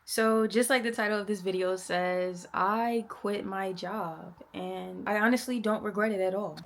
So, just like the title of this video says, I quit my job and I honestly don't regret it at all.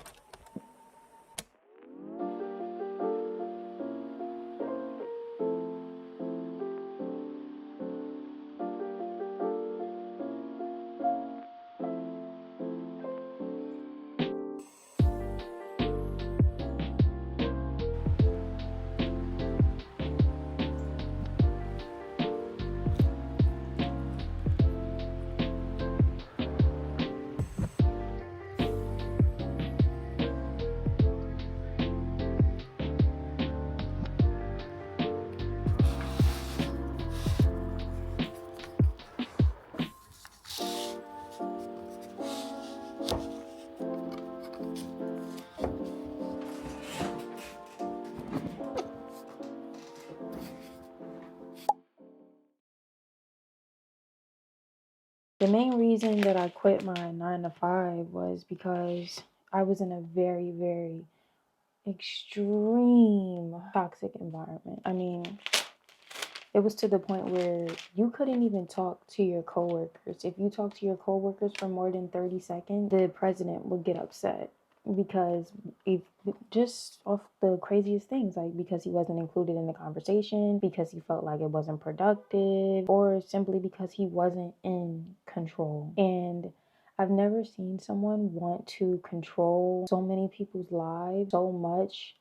The main reason that I quit my 9 to 5 was because I was in a very, very extreme toxic environment. I mean, it was to the point where you couldn't even talk to your coworkers. If you talk to your coworkers for more than 30 seconds, the president would get upset because if just off the craziest things, like because he wasn't included in the conversation, because he felt like it wasn't productive, or simply because he wasn't in control. And I've never seen someone want to control so many people's lives so much.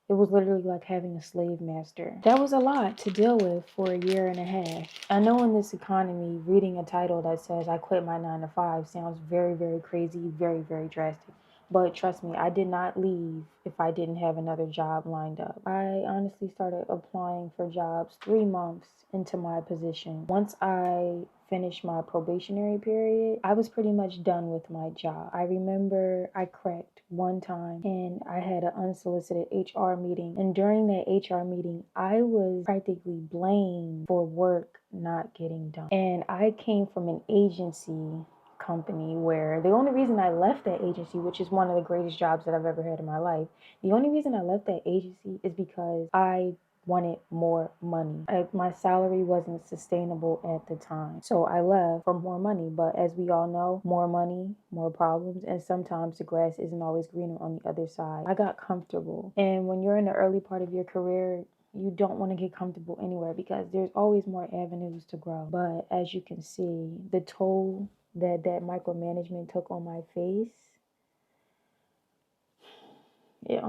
It was literally like having a slave master. That was a lot to deal with for a year and a half. I know in this economy, reading a title that says I quit my 9 to 5 sounds very, very crazy, very, very drastic. But trust me, I did not leave if I didn't have another job lined up. I honestly started applying for jobs 3 months into my position. Once I finished my probationary period, I was pretty much done with my job. I remember I cracked one time and I had an unsolicited HR meeting. And during that HR meeting, I was practically blamed for work not getting done. And I came from an agency company where the only reason I left that agency, which is one of the greatest jobs that I've ever had in my life, the only reason I left that agency is because I wanted more money. My salary wasn't sustainable at the time. So I left for more money. But as we all know, more money, more problems. And sometimes the grass isn't always greener on the other side. I got comfortable. And when you're in the early part of your career, you don't want to get comfortable anywhere because there's always more avenues to grow. But as you can see, the toll that micromanagement took on my face, it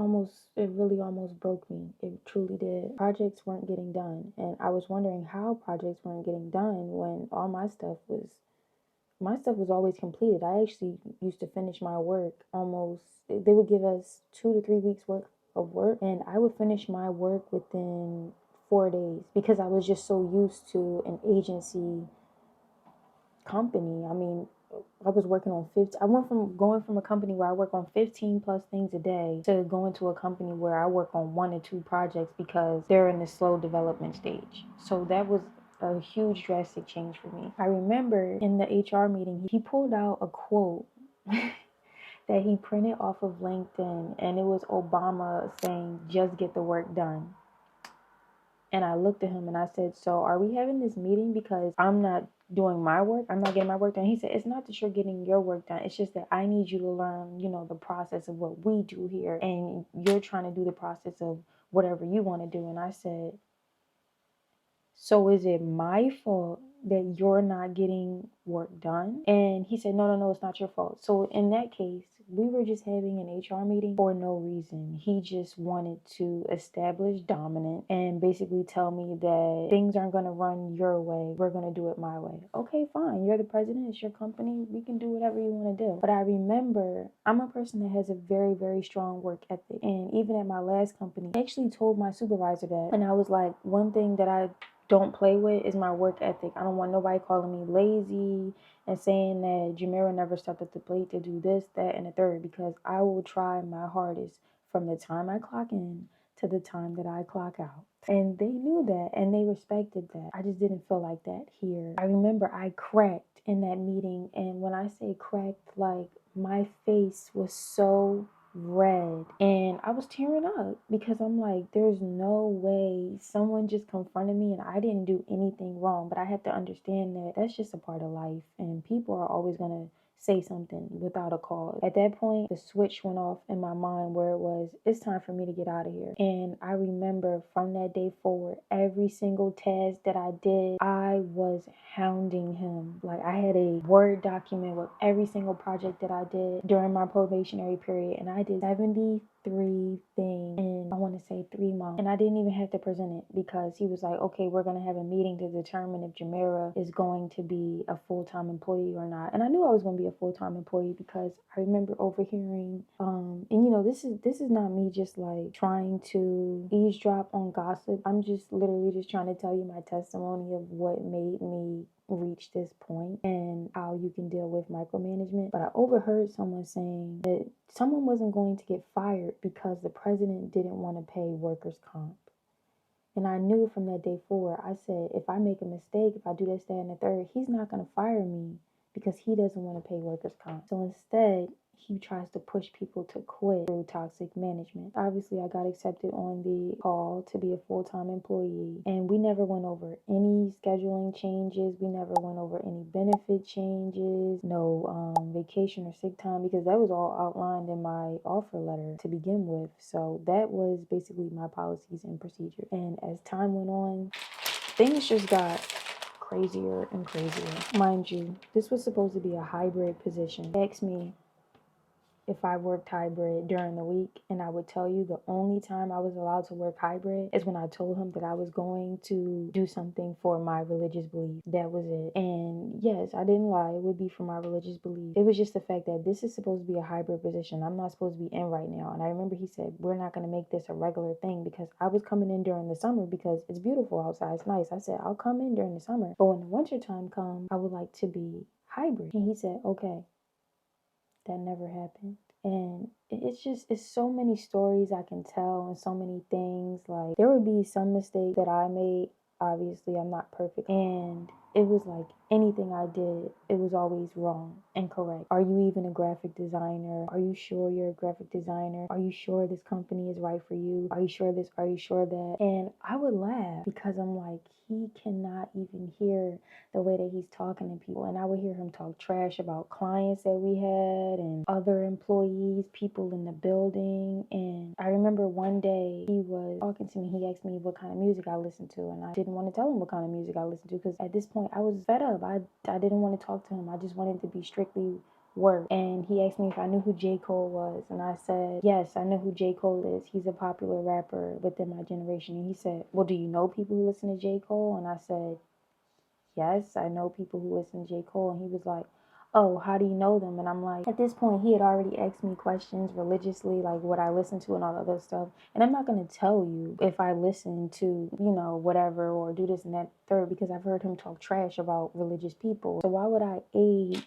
really almost broke me. It truly did. Projects weren't getting done, and I was wondering how projects weren't getting done when all my stuff was always completed. I actually used to finish my work almost, they would give us 2 to 3 weeks worth of work, and I would finish my work within 4 days because I was just so used to an agency company. I mean, I was working on 15. I went from going from a company where I work on 15 plus things a day to going to a company where I work on 1 or 2 projects because they're in the slow development stage. So that was a huge drastic change for me. I remember in the HR meeting, he pulled out a quote that he printed off of LinkedIn, and it was Obama saying, "Just get the work done." And I looked at him and I said, "So are we having this meeting because I'm not doing my work? I'm not getting my work done?" He said, "It's not that you're getting your work done. It's just that I need you to learn, the process of what we do here. And you're trying to do the process of whatever you want to do." And I said, "So is it my fault that you're not getting work done?" And he said, "No, no, no, it's not your fault." So in that case, we were just having an HR meeting for no reason. He just wanted to establish dominance and basically tell me that things aren't going to run your way. We're going to do it my way. Okay, fine. You're the president. It's your company. We can do whatever you want to do. But I remember I'm a person that has a very, very strong work ethic. And even at my last company, I actually told my supervisor that. And I was like, one thing that I don't play with is my work ethic. I don't want nobody calling me lazy and saying that Jamira never stepped up the plate to do this, that, and the third, because I will try my hardest from the time I clock in to the time that I clock out. And they knew that and they respected that. I just didn't feel like that here. I remember I cracked in that meeting, and when I say cracked, like my face was so red, and I was tearing up because I'm like, there's no way someone just confronted me and I didn't do anything wrong. But I have to understand that that's just a part of life, and people are always gonna say something without a cause. At that point, the switch went off in my mind where it was, it's time for me to get out of here. And I remember from that day forward, every single task that I did, I was hounding him. Like, I had a Word document with every single project that I did during my probationary period, and I did 73 things in, I want to say, 3 months. And I didn't even have to present it because he was like, okay, we're going to have a meeting to determine if Jamera is going to be a full-time employee or not. And I knew I was going to be a full-time employee because I remember overhearing, and you know, this is not me just like trying to eavesdrop on gossip. I'm just literally just trying to tell you my testimony of what made me reach this point and how you can deal with micromanagement. But I overheard someone saying that someone wasn't going to get fired because the president didn't want to pay workers' comp. And I knew from that day forward, I said, if I make a mistake, if I do this, that, and the third, he's not going to fire me because he doesn't want to pay workers' comp. So instead, he tries to push people to quit through toxic management. Obviously, I got accepted on the call to be a full-time employee, and we never went over any scheduling changes. We never went over any benefit changes, no vacation or sick time, because that was all outlined in my offer letter to begin with. So that was basically my policies and procedure. And as time went on, things just got crazier and crazier. Mind you, this was supposed to be a hybrid position. They asked me if I worked hybrid during the week, and I would tell you the only time I was allowed to work hybrid is when I told him that I was going to do something for my religious belief. That was it. And yes, I didn't lie, it would be for my religious belief. It was just the fact that this is supposed to be a hybrid position. I'm not supposed to be in right now. And I remember he said, we're not going to make this a regular thing, because I was coming in during the summer because it's beautiful outside, it's nice. I said, I'll come in during the summer, but when the winter time comes, I would like to be hybrid. And he said, okay. That never happened. And it's so many stories I can tell and so many things. Like, there would be some mistakes that I made. Obviously, I'm not perfect. And it was like anything I did, it was always wrong, incorrect. Are you even a graphic designer? Are you sure you're a graphic designer? Are you sure this company is right for you? Are you sure this? Are you sure that? And I would laugh because I'm like, he cannot even hear the way that he's talking to people. And I would hear him talk trash about clients that we had and other employees, people in the building. And I remember one day he was talking to me. He asked me what kind of music I listened to, and I didn't want to tell him what kind of music I listened to because at this point I was fed up. I didn't want to talk to him. I just wanted to be strictly work. And he asked me if I knew who J. Cole was, and I said, yes, I know who J. Cole is. He's a popular rapper within my generation. And he said, well, do you know people who listen to J. Cole? And I said, yes, I know people who listen to J. Cole. And he was like, oh, how do you know them? And I'm like, at this point, he had already asked me questions religiously, like what I listen to and all that other stuff. And I'm not going to tell you if I listen to, you know, whatever, or do this and that third, because I've heard him talk trash about religious people. So why would I aid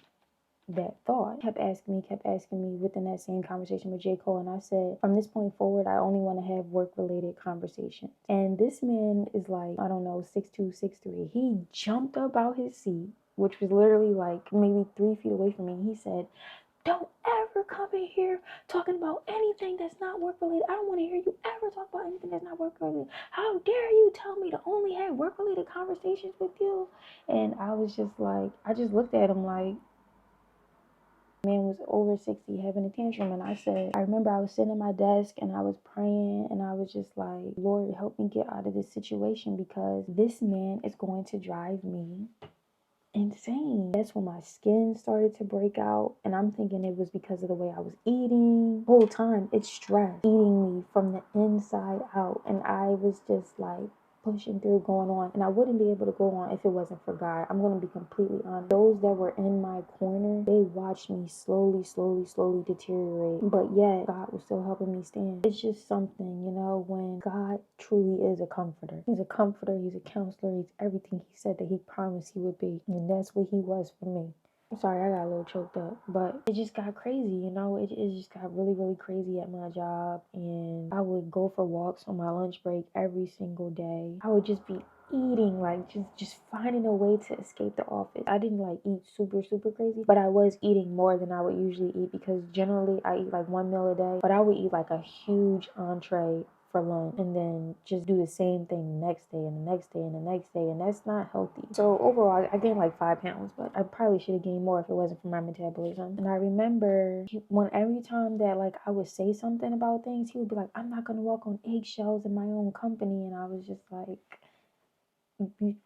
that thought? Kept asking me within that same conversation with J. Cole. And I said, from this point forward, I only want to have work-related conversations. And this man is like, I don't know, 6'2", 6'3". He jumped up out his seat, which was literally like maybe 3 feet away from me. He said, don't ever come in here talking about anything that's not work-related. I don't want to hear you ever talk about anything that's not work-related. How dare you tell me to only have work-related conversations with you? And I was just like, I just looked at him like, man was over 60 having a tantrum. And I remember I was sitting at my desk and I was praying, and I was just like, Lord, help me get out of this situation, because this man is going to drive me insane. That's when my skin started to break out, and I'm thinking it was because of the way I was eating. The whole time it's stress eating me from the inside out, and I was just like pushing through, going on, and I wouldn't be able to go on if it wasn't for God. I'm going to be completely honest. Those that were in my corner, they watched me slowly deteriorate, but yet God was still helping me stand. It's just something, you know, when God truly is a comforter. He's a comforter, he's a counselor, he's everything he said that he promised he would be, and that's what he was for me. I'm sorry, I got a little choked up, but it just got crazy, you know. It just got really crazy at my job, and I would go for walks on my lunch break every single day. I would just be eating, like just finding a way to escape the office. I didn't like eat super crazy, but I was eating more than I would usually eat because generally I eat like one meal a day, but I would eat like a huge entree for lunch and then just do the same thing the next day and the next day and the next day, and that's not healthy. So overall I gained like 5 pounds, but I probably should have gained more if it wasn't for my metabolism. And I remember when every time that like I would say something about things, he would be like, I'm not gonna walk on eggshells in my own company. And I was just like,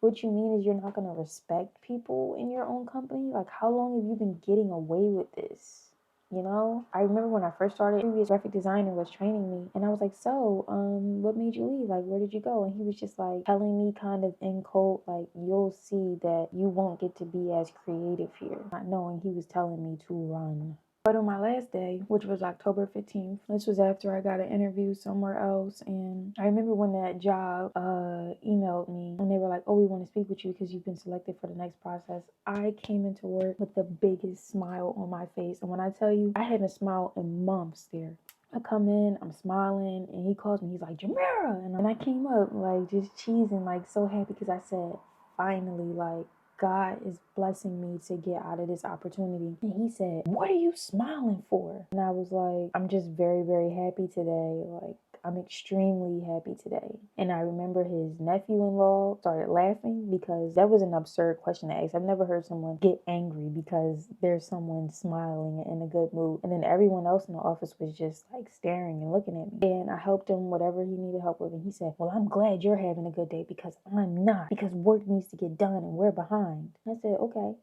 what you mean is you're not going to respect people in your own company? Like, how long have you been getting away with this? You know, I remember when I first started, previous graphic designer was training me, and I was like, so, what made you leave? Like, where did you go? And he was just like telling me kind of in code, like, you'll see that you won't get to be as creative here. Not knowing he was telling me to run. But on my last day, which was October 15th, this was after I got an interview somewhere else. And I remember when that job emailed me and they were like, oh, we want to speak with you because you've been selected for the next process. I came into work with the biggest smile on my face. And when I tell you, I haven't smiled in months there. I come in, I'm smiling, and he calls me. He's like, Jamira. And I came up like just cheesing, like so happy because I said, finally, like, God is blessing me to get out of this opportunity. And he said, what are you smiling for? And I was like, I'm just very happy today. Like, I'm extremely happy today. And I remember his nephew-in-law started laughing because that was an absurd question to ask. I've never heard someone get angry because there's someone smiling and in a good mood. And then everyone else in the office was just like staring and looking at me. And I helped him whatever he needed help with. And he said, well, I'm glad you're having a good day because I'm not. Because work needs to get done and we're behind. I said, okay.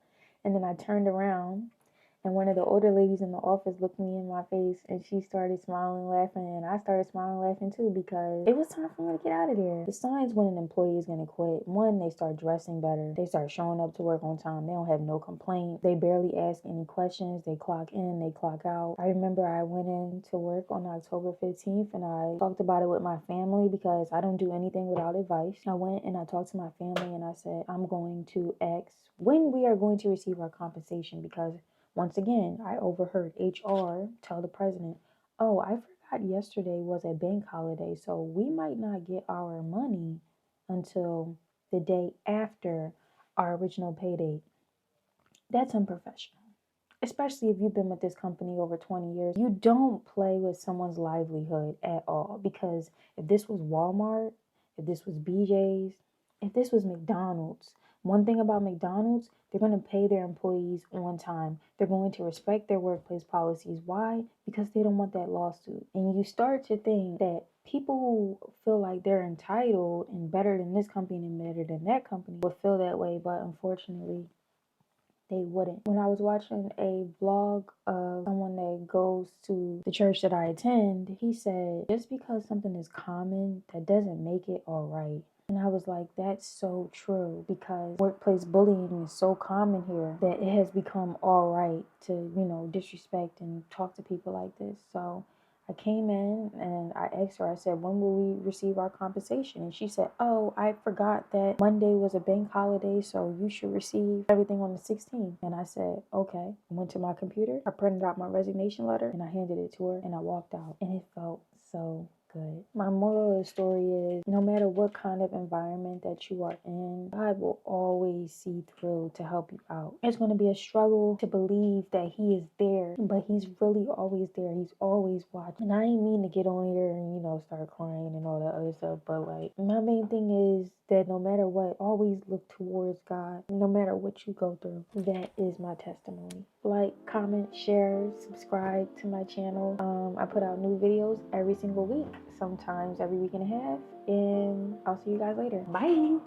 And then I turned around and one of the older ladies in the office looked me in my face and she started smiling, laughing, and I started smiling, laughing too because it was time for me to get out of there. The signs when an employee is going to quit: one, they start dressing better. They start showing up to work on time. They don't have no complaint. They barely ask any questions. They clock in, they clock out. I remember I went in to work on October 15th and I talked about it with my family because I don't do anything without advice. I went and I talked to my family and I said, I'm going to ask when we are going to receive our compensation because once again, I overheard HR tell the president, oh, I forgot yesterday was a bank holiday, so we might not get our money until the day after our original pay date. That's unprofessional, especially if you've been with this company over 20 years. You don't play with someone's livelihood at all because if this was Walmart, if this was BJ's, if this was McDonald's, one thing about McDonald's, they're going to pay their employees on time. They're going to respect their workplace policies. Why? Because they don't want that lawsuit. And you start to think that people who feel like they're entitled and better than this company and better than that company would feel that way, but unfortunately, they wouldn't. When I was watching a vlog of someone that goes to the church that I attend, he said, just because something is common, that doesn't make it all right. And I was like, that's so true because workplace bullying is so common here that it has become all right to, disrespect and talk to people like this. So I came in and I asked her, I said, when will we receive our compensation? And she said, oh, I forgot that Monday was a bank holiday, so you should receive everything on the 16th. And I said, okay. I went to my computer, I printed out my resignation letter, and I handed it to her, and I walked out. And it felt so good. My moral of the story is no matter what kind of environment that you are in, God will always see through to help you out. It's going to be a struggle to believe that He is there, but He's really always there. He's always watching. And I ain't mean to get on here and, start crying and all that other stuff, but like my main thing is that no matter what, always look towards God. No matter what you go through, that is my testimony. Like, comment, share, subscribe to my channel. I put out new videos every single week, sometimes every week and a half, and I'll see you guys later. Bye.